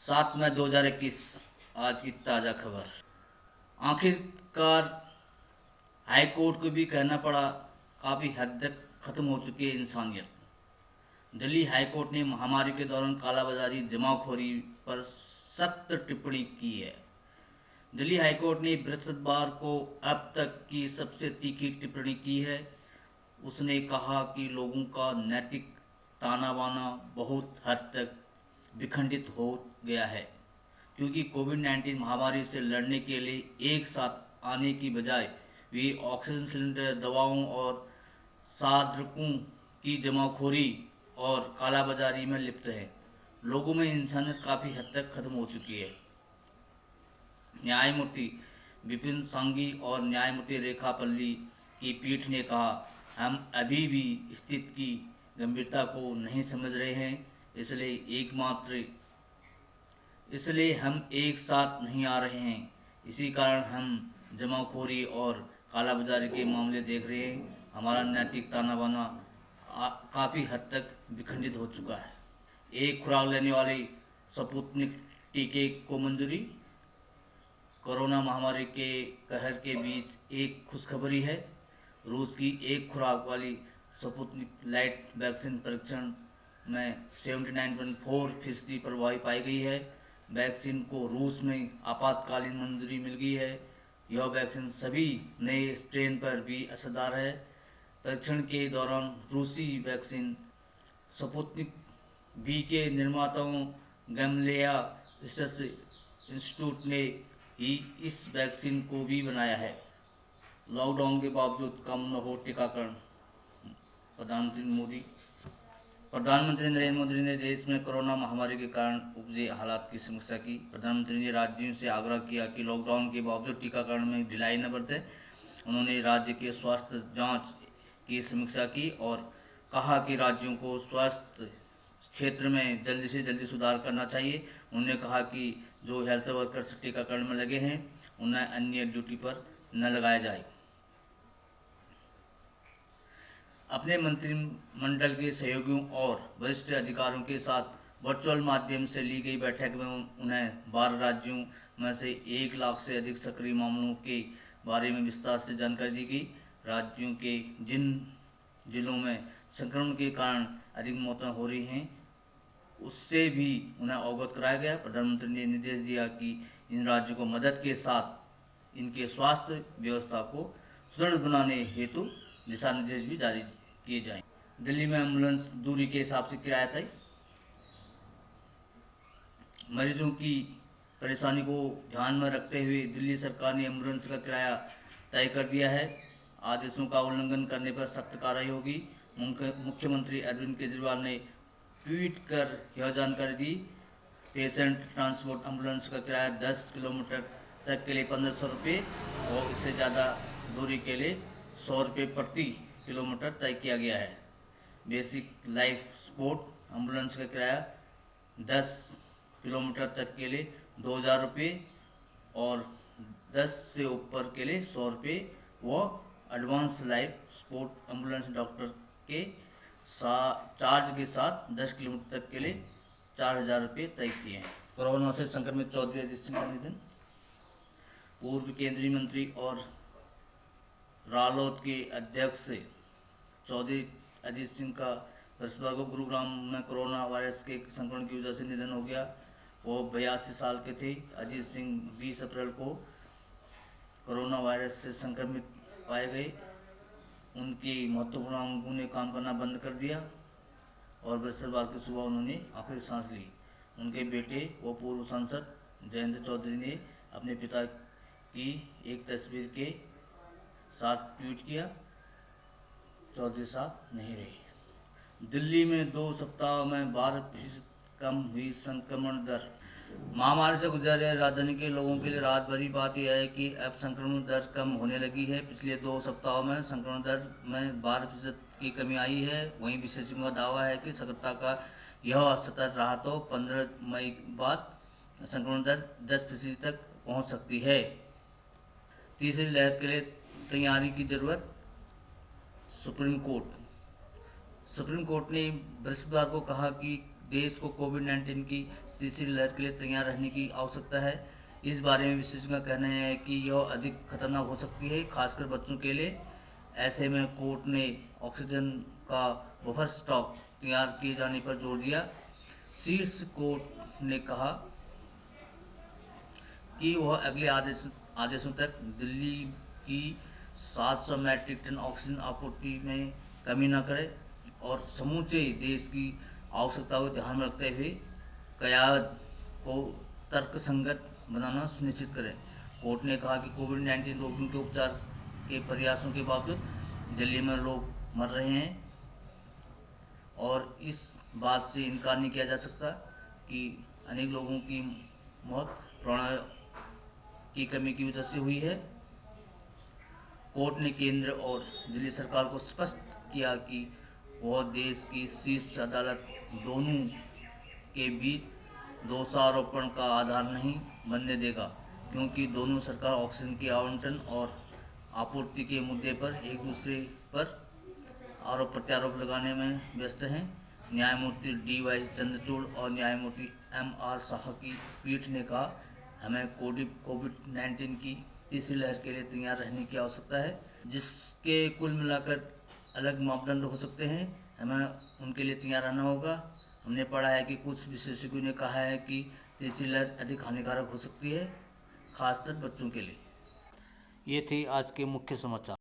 7 मई 2021 आज की ताज़ा खबर। आखिरकार हाई कोर्ट को भी कहना पड़ा, काफ़ी हद तक ख़त्म हो चुकी है इंसानियत। दिल्ली हाई कोर्ट ने महामारी के दौरान कालाबाजारी जमाखोरी पर सख्त टिप्पणी की है। दिल्ली हाई कोर्ट ने बृहस्पतिवार को अब तक की सबसे तीखी टिप्पणी की है। उसने कहा कि लोगों का नैतिक ताना बाना बहुत हद तक विखंडित हो गया है, क्योंकि कोविड-19 महामारी से लड़ने के लिए एक साथ आने की बजाय वे ऑक्सीजन सिलेंडर, दवाओं और साधकों की जमाखोरी और कालाबाजारी में लिप्त हैं। लोगों में इंसानियत काफ़ी हद तक खत्म हो चुकी है। न्यायमूर्ति विपिन सांघी और न्यायमूर्ति रेखा पल्ली की पीठ ने कहा, हम अभी भी स्थिति की गंभीरता को नहीं समझ रहे हैं, इसलिए हम एक साथ नहीं आ रहे हैं। इसी कारण हम जमाखोरी और कालाबाजारी के मामले देख रहे हैं। हमारा नैतिक ताना बाना काफ़ी हद तक विखंडित हो चुका है। एक खुराक लेने वाले स्पुतनिक टीके को मंजूरी। कोरोना महामारी के कहर के बीच एक खुशखबरी है। रूस की एक खुराक वाली स्पुतनिक लाइट वैक्सीन परीक्षण में 79.4% प्रभावी पाई गई है। वैक्सीन को रूस में आपातकालीन मंजूरी मिल गई है। यह वैक्सीन सभी नए स्ट्रेन पर भी असरदार है। परीक्षण के दौरान रूसी वैक्सीन स्पुतनिक वी के निर्माताओं गैमलेया रिसर्च इंस्टीट्यूट ने ही इस वैक्सीन को भी बनाया है। लॉकडाउन के बावजूद कम न हो टीकाकरण। प्रधानमंत्री नरेंद्र मोदी ने देश में कोरोना महामारी के कारण उपजे हालात की समीक्षा की। प्रधानमंत्री ने राज्यों से आग्रह किया कि लॉकडाउन के बावजूद टीकाकरण में ढिलाई न बरतें। उन्होंने राज्य के स्वास्थ्य जांच की समीक्षा की और कहा कि राज्यों को स्वास्थ्य क्षेत्र में जल्दी से जल्दी सुधार करना चाहिए। उन्होंने कहा कि जो हेल्थ वर्कर्स टीकाकरण में लगे हैं उन्हें अन्य ड्यूटी पर न लगाया जाए। अपने मंत्रिमंडल के सहयोगियों और वरिष्ठ अधिकारियों के साथ वर्चुअल माध्यम से ली गई बैठक में उन्हें 12 राज्यों में से 1 लाख से अधिक सक्रिय मामलों के बारे में विस्तार से जानकारी दी गई। राज्यों के जिन जिलों में संक्रमण के कारण अधिक मौतें हो रही हैं उससे भी उन्हें अवगत कराया गया। प्रधानमंत्री ने निर्देश दिया कि इन राज्यों को मदद के साथ इनके स्वास्थ्य व्यवस्था को सुदृढ़ बनाने हेतु दिशा निर्देश भी जारी किए जाएं। दिल्ली में एम्बुलेंस दूरी के हिसाब से किराया तय। मरीजों की परेशानी को ध्यान में रखते हुए दिल्ली सरकार ने एम्बुलेंस का किराया तय कर दिया है। आदेशों का उल्लंघन करने पर सख्त कार्रवाई होगी। मुख्यमंत्री अरविंद केजरीवाल ने ट्वीट कर यह जानकारी दी। पेशेंट ट्रांसपोर्ट एम्बुलेंस का किराया 10 किलोमीटर तक के लिए 1500 रुपये और इससे ज़्यादा दूरी के लिए 100 रुपये प्रति किलोमीटर तय किया गया है। बेसिक लाइफ सपोर्ट एम्बुलेंस का किराया 10 किलोमीटर तक के लिए 2000 रुपये और 10 से ऊपर के लिए 100 रुपये व advance life support ambulance doctor के चार्ज के साथ 10 किलोमीटर तक के लिए 4000 रुपये तय किए हैं। कोरोना से संक्रमित चौधरी अजीत सिंह का निधन। पूर्व केंद्रीय मंत्री और रालोद के अध्यक्ष चौधरी अजीत सिंह का बृहस्पतिवार को गुरुग्राम में कोरोना वायरस के संक्रमण की वजह से निधन हो गया। वो 82 साल के थे। अजीत सिंह 20 अप्रैल को कोरोना वायरस से संक्रमित पाए गए। उनके महत्वपूर्ण अंगों ने काम करना बंद कर दिया और बृहस्पतिवार की सुबह उन्होंने आखिरी सांस ली। उनके बेटे व पूर्व सांसद जयंत चौधरी ने अपने पिता की एक तस्वीर के साथ ट्वीट किया, चौधरी साहब नहीं रहे। दिल्ली में 2 सप्ताह में 12% कम हुई संक्रमण दर। महामारी से गुजर रहे राजधानी के लोगों के लिए राहत भरी बात यह है कि अब संक्रमण दर कम होने लगी है। पिछले 2 सप्ताहों में संक्रमण दर में 12% की कमी आई है। वहीं विशेषज्ञों का दावा है कि सतर्कता का यह स्तर रहा तो 15 मई बाद संक्रमण दर 10% तक पहुँच सकती है। तीसरी लहर के लिए तैयारी की जरूरत। सुप्रीम कोर्ट ने बृहस्पतिवार को कहा कि देश को कोविड-19 की तीसरी लहर के लिए तैयार रहने की आवश्यकता है। इस बारे में विशेषज्ञों का कहना है कि यह अधिक खतरनाक हो सकती है, खासकर बच्चों के लिए। ऐसे में कोर्ट ने ऑक्सीजन का बफर स्टॉक तैयार किए जाने पर जोर दिया। शीर्ष कोर्ट ने कहा कि वह अगले आदेशों तक दिल्ली की 700 मैट्रिक टन ऑक्सीजन आपूर्ति में कमी न करे और समूचे देश की आवश्यकता को ध्यान में रखते हुए क़यादत को तर्कसंगत बनाना सुनिश्चित करें। कोर्ट ने कहा कि कोविड-19 रोगियों के उपचार के प्रयासों के बावजूद दिल्ली में लोग मर रहे हैं और इस बात से इनकार नहीं किया जा सकता कि अनेक लोगों की मौत प्राणवायु की कमी की वजह से हुई है। कोर्ट ने केंद्र और दिल्ली सरकार को स्पष्ट किया कि वह देश की शीर्ष अदालत दोनों के बीच दोषारोपण का आधार नहीं बनने देगा, क्योंकि दोनों सरकार ऑक्सीजन के आवंटन और आपूर्ति के मुद्दे पर एक दूसरे पर आरोप प्रत्यारोप लगाने में व्यस्त हैं। न्यायमूर्ति DY चंद्रचूड़ और न्यायमूर्ति MR शाह की पीठ ने कहा, हमें कोविड-19 की तीसरी लहर के लिए तैयार रहने की आवश्यकता है, जिसके कुल मिलाकर अलग मापदंड हो सकते हैं। हमें उनके लिए तैयार रहना होगा। हमने पढ़ा है कि कुछ विशेषज्ञों ने कहा है कि तीसरी लहर अधिक हानिकारक हो सकती है, खासकर बच्चों के लिए। ये थी आज के मुख्य समाचार।